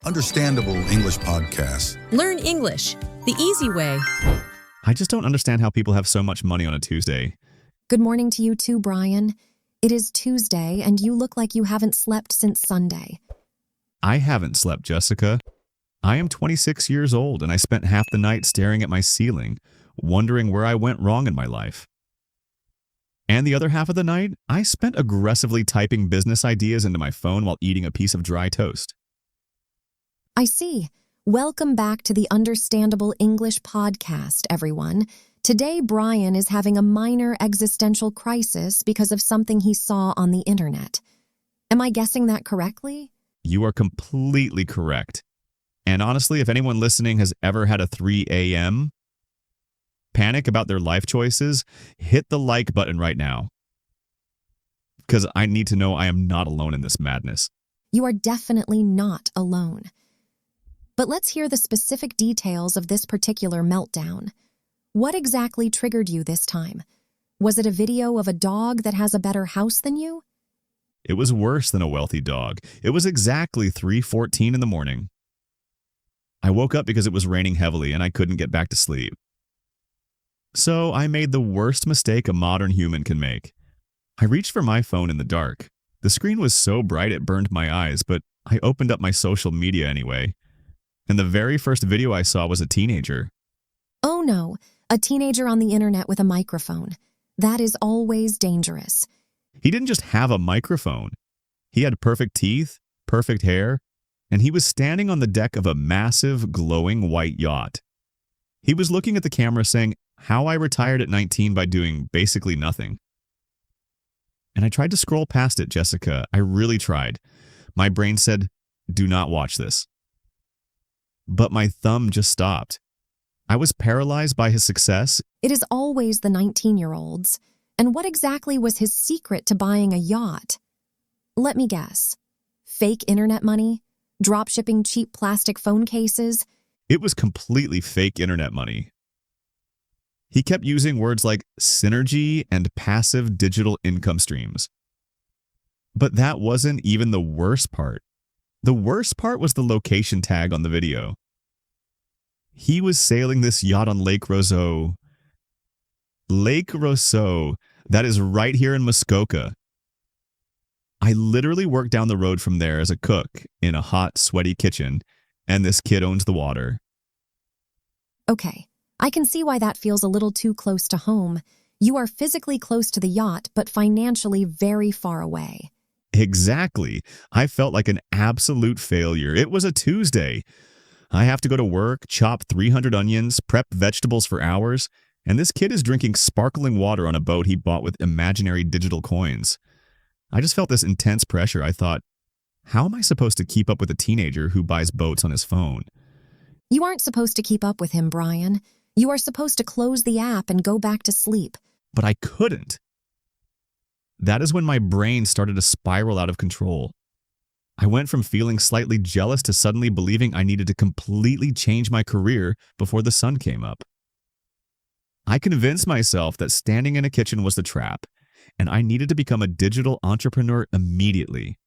Understandable English podcast. Learn English the easy way. I just don't understand how people have so much money on a Tuesday. Good morning to you too, Bryan. It is Tuesday, and you look like you haven't slept since Sunday. I haven't slept, Jessica. I am 26 years old, and I spent half the night staring at my ceiling, wondering where I went wrong in my life. And the other half of the night, I spent aggressively typing business ideas into my phone while eating a piece of dry toast. I see. Welcome back to the Understandable English podcast, everyone. Today, Bryan is having a minor existential crisis because of something he saw on the internet. Am I guessing that correctly? You are completely correct. And honestly, if anyone listening has ever had a 3 a.m. panic about their life choices, hit the like button right now. Because I need to know I am not alone in this madness. You are definitely not alone. But let's hear the specific details of this particular meltdown. What exactly triggered you this time? Was it a video of a dog that has a better house than you? It was worse than a wealthy dog. It was exactly 3:14 in the morning. I woke up because it was raining heavily and I couldn't get back to sleep. So I made the worst mistake a modern human can make. I reached for my phone in the dark. The screen was so bright it burned my eyes, but I opened up my social media anyway. And the very first video I saw was a teenager. Oh no, a teenager on the internet with a microphone. That is always dangerous. He didn't just have a microphone. He had perfect teeth, perfect hair, and he was standing on the deck of a massive, glowing white yacht. He was looking at the camera saying, "How I retired at 19 by doing basically nothing." And I tried to scroll past it, Jessica. I really tried. My brain said, "Do not watch this." But my thumb just stopped. I was paralyzed by his success. It is always the 19-year-olds. And what exactly was his secret to buying a yacht? Let me guess. Fake internet money? Dropshipping cheap plastic phone cases? It was completely fake internet money. He kept using words like synergy and passive digital income streams. But that wasn't even the worst part. The worst part was the location tag on the video. He was sailing this yacht on Lake Roseau. Lake Roseau, that is right here in Muskoka. I literally worked down the road from there as a cook in a hot, sweaty kitchen, and this kid owns the water. Okay, I can see why that feels a little too close to home. You are physically close to the yacht, but financially very far away. Exactly. I felt like an absolute failure. It was a Tuesday. I have to go to work, chop 300 onions, prep vegetables for hours, and this kid is drinking sparkling water on a boat he bought with imaginary digital coins. I just felt this intense pressure. I thought, how am I supposed to keep up with a teenager who buys boats on his phone? You aren't supposed to keep up with him, Bryan. You are supposed to close the app and go back to sleep. But I couldn't. That is when my brain started to spiral out of control. I went from feeling slightly jealous to suddenly believing I needed to completely change my career before the sun came up. I convinced myself that standing in a kitchen was the trap, and I needed to become a digital entrepreneur immediately.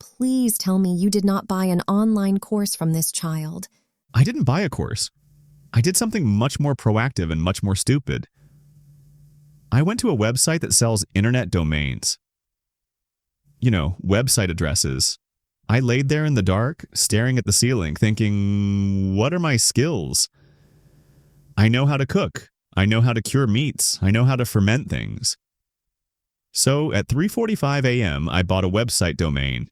Please tell me you did not buy an online course from this child. I didn't buy a course. I did something much more proactive and much more stupid. I went to a website that sells internet domains. You know, website addresses. I laid there in the dark, staring at the ceiling, thinking, what are my skills? I know how to cook. I know how to cure meats. I know how to ferment things. So at 3:45 a.m., I bought a website domain.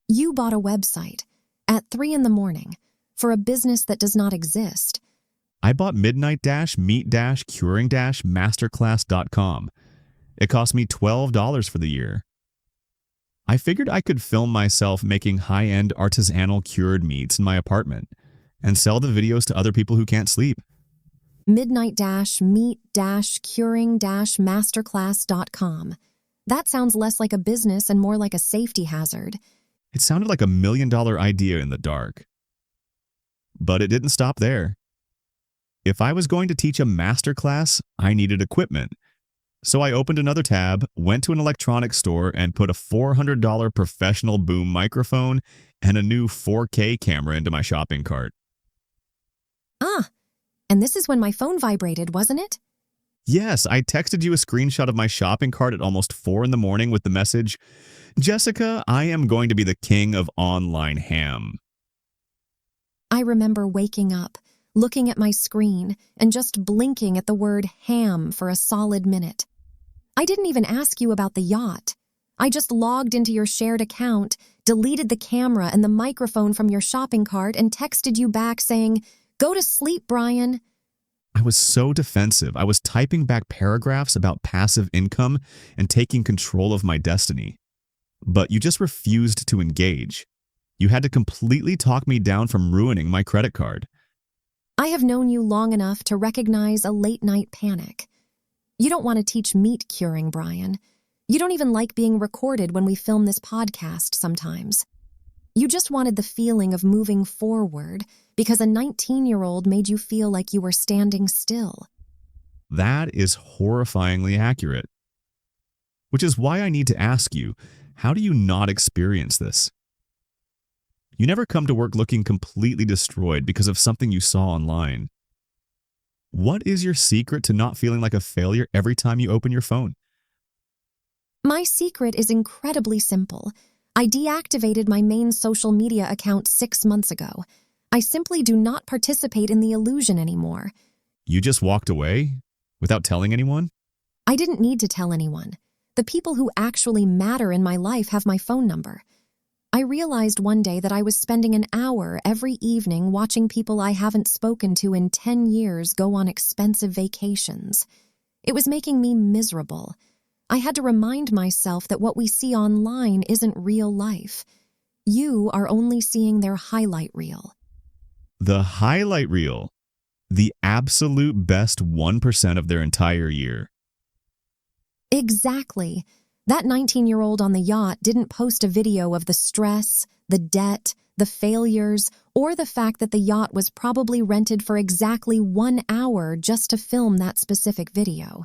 You bought a website at 3 in the morning for a business that does not exist. I bought midnight-meat-curing-masterclass.com. It cost me $12 for the year. I figured I could film myself making high-end artisanal cured meats in my apartment and sell the videos to other people who can't sleep. midnight-meat-curing-masterclass.com. That sounds less like a business and more like a safety hazard. It sounded like $1 million idea in the dark. But it didn't stop there. If I was going to teach a masterclass, I needed equipment. So I opened another tab, went to an electronics store, and put a $400 professional boom microphone and a new 4K camera into my shopping cart. Ah, and this is when my phone vibrated, wasn't it? Yes, I texted you a screenshot of my shopping cart at almost 4 in the morning with the message, "Jessica, I am going to be the king of online ham." I remember waking up, looking at my screen, and just blinking at the word ham for a solid minute. I didn't even ask you about the yacht. I just logged into your shared account, deleted the camera and the microphone from your shopping cart, and texted you back saying, "Go to sleep, Bryan." I was so defensive. I was typing back paragraphs about passive income and taking control of my destiny. But you just refused to engage. You had to completely talk me down from ruining my credit card. I have known you long enough to recognize a late-night panic. You don't want to teach meat curing, Bryan. You don't even like being recorded when we film this podcast sometimes. You just wanted the feeling of moving forward because a 19-year-old made you feel like you were standing still. That is horrifyingly accurate. Which is why I need to ask you, how do you not experience this? You never come to work looking completely destroyed because of something you saw online. What is your secret to not feeling like a failure every time you open your phone? My secret is incredibly simple. I deactivated my main social media account 6 months ago. I simply do not participate in the illusion anymore. You just walked away without telling anyone? I didn't need to tell anyone. The people who actually matter in my life have my phone number. I realized one day that I was spending an hour every evening watching people I haven't spoken to in 10 years go on expensive vacations. It was making me miserable. I had to remind myself that what we see online isn't real life. You are only seeing their highlight reel. The highlight reel. The absolute best 1% of their entire year. Exactly. That 19-year-old on the yacht didn't post a video of the stress, the debt, the failures, or the fact that the yacht was probably rented for exactly 1 hour just to film that specific video.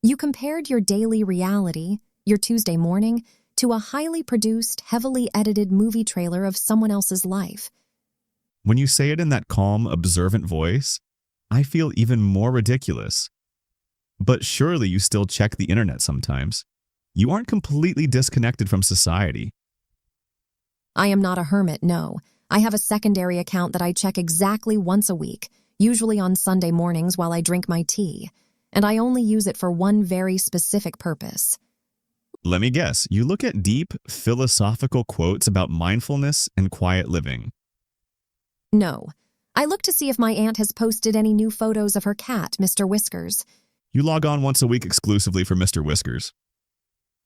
You compared your daily reality, your Tuesday morning, to a highly produced, heavily edited movie trailer of someone else's life. When you say it in that calm, observant voice, I feel even more ridiculous. But surely you still check the internet sometimes. You aren't completely disconnected from society. I am not a hermit, no. I have a secondary account that I check exactly once a week, usually on Sunday mornings while I drink my tea, and I only use it for one very specific purpose. Let me guess, you look at deep, philosophical quotes about mindfulness and quiet living. No. I look to see if my aunt has posted any new photos of her cat, Mr. Whiskers. You log on once a week exclusively for Mr. Whiskers.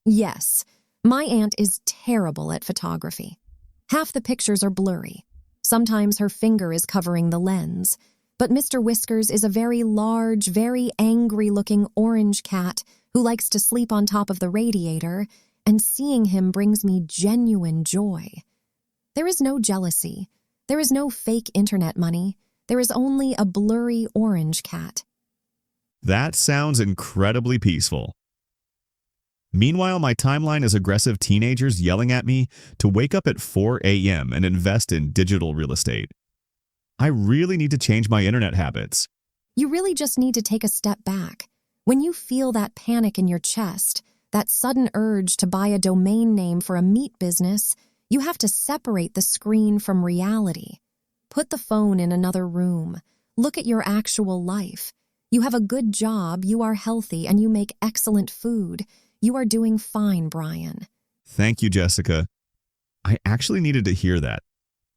Yes, my aunt is terrible at photography. Half the pictures are blurry. Sometimes her finger is covering the lens. But Mr. Whiskers is a very large, very angry-looking orange cat who likes to sleep on top of the radiator, and seeing him brings me genuine joy. There is no jealousy. There is no fake internet money. There is only a blurry orange cat. That sounds incredibly peaceful. Meanwhile, my timeline is aggressive teenagers yelling at me to wake up at 4 a.m. and invest in digital real estate. I really need to change my internet habits. You really just need to take a step back. When you feel that panic in your chest, that sudden urge to buy a domain name for a meat business, you have to separate the screen from reality. Put the phone in another room. Look at your actual life. You have a good job, you are healthy, and you make excellent food. You are doing fine, Bryan. Thank you, Jessica. I actually needed to hear that.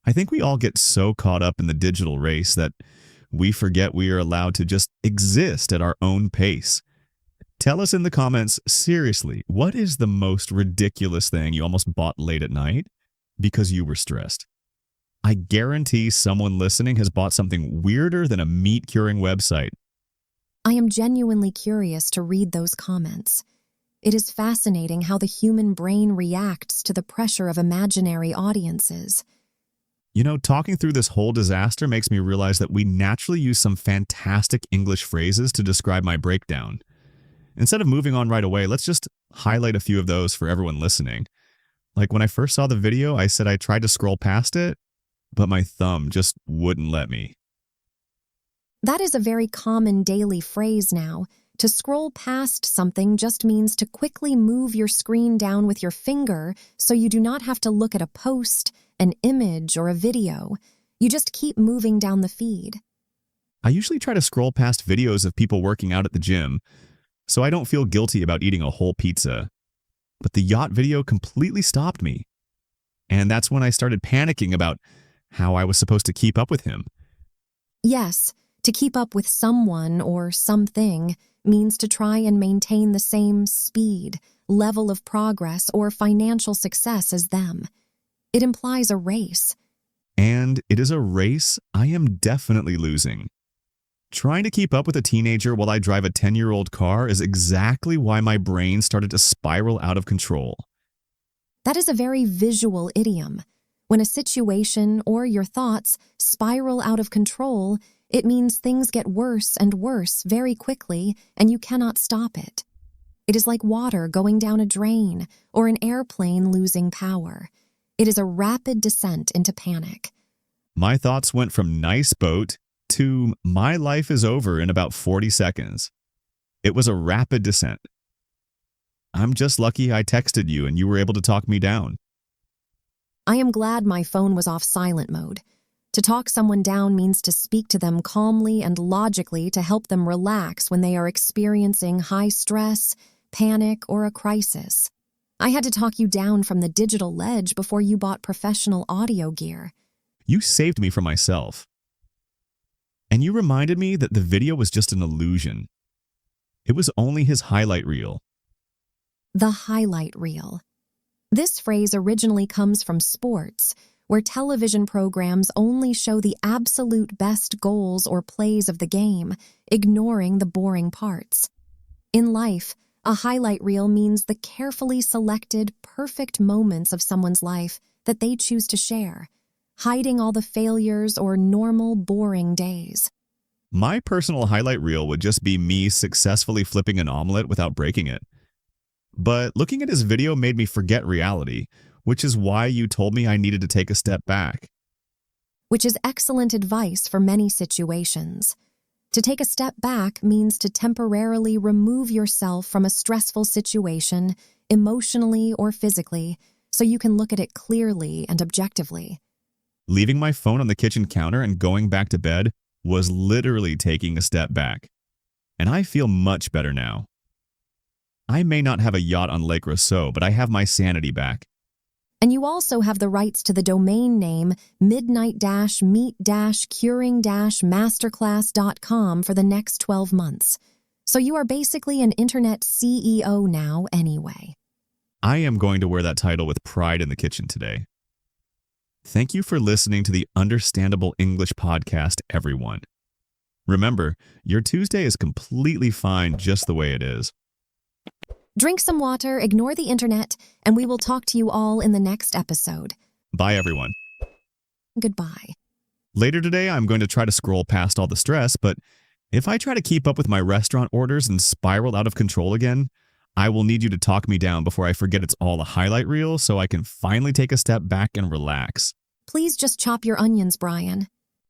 I think we all get so caught up in the digital race that we forget we are allowed to just exist at our own pace. Tell us in the comments, seriously, what is the most ridiculous thing you almost bought late at night because you were stressed? I guarantee someone listening has bought something weirder than a meat-curing website. I am genuinely curious to read those comments. It is fascinating how the human brain reacts to the pressure of imaginary audiences. You know, talking through this whole disaster makes me realize that we naturally use some fantastic English phrases to describe my breakdown. Instead of moving on right away, let's just highlight a few of those for everyone listening. Like when I first saw the video, I said I tried to scroll past it, but my thumb just wouldn't let me. That is a very common daily phrase now. To scroll past something just means to quickly move your screen down with your finger so you do not have to look at a post, an image, or a video. You just keep moving down the feed. I usually try to scroll past videos of people working out at the gym, so I don't feel guilty about eating a whole pizza. But the yacht video completely stopped me. And that's when I started panicking about how I was supposed to keep up with him. Yes, to keep up with someone or something means to try and maintain the same speed, level of progress, or financial success as them. It implies a race. And it is a race I am definitely losing. Trying to keep up with a teenager while I drive a 10-year-old car is exactly why my brain started to spiral out of control. That is a very visual idiom. When a situation or your thoughts spiral out of control, it means things get worse and worse very quickly and you cannot stop it. It is like water going down a drain or an airplane losing power. It is a rapid descent into panic. My thoughts went from nice boat to my life is over in about 40 seconds. It was a rapid descent. I'm just lucky I texted you and you were able to talk me down. I am glad my phone was off silent mode. To talk someone down means to speak to them calmly and logically to help them relax when they are experiencing high stress, panic, or a crisis. I had to talk you down from the digital ledge before you bought professional audio gear. You saved me from myself. And you reminded me that the video was just an illusion. It was only his highlight reel. The highlight reel. This phrase originally comes from sports, where television programs only show the absolute best goals or plays of the game, ignoring the boring parts. In life, a highlight reel means the carefully selected, perfect moments of someone's life that they choose to share, hiding all the failures or normal, boring days. My personal highlight reel would just be me successfully flipping an omelet without breaking it. But looking at his video made me forget reality, which is why you told me I needed to take a step back. Which is excellent advice for many situations. To take a step back means to temporarily remove yourself from a stressful situation, emotionally or physically, so you can look at it clearly and objectively. Leaving my phone on the kitchen counter and going back to bed was literally taking a step back. And I feel much better now. I may not have a yacht on Lake Rousseau, but I have my sanity back. And you also have the rights to the domain name midnight-meet-curing-masterclass.com for the next 12 months. So you are basically an internet CEO now anyway. I am going to wear that title with pride in the kitchen today. Thank you for listening to the Understandable English podcast, everyone. Remember, your Tuesday is completely fine just the way it is. Drink some water, ignore the internet, and we will talk to you all in the next episode. Bye, everyone. Goodbye. Later today, I'm going to try to scroll past all the stress, but if I try to keep up with my restaurant orders and spiral out of control again, I will need you to talk me down before I forget it's all a highlight reel so I can finally take a step back and relax. Please just chop your onions, Bryan.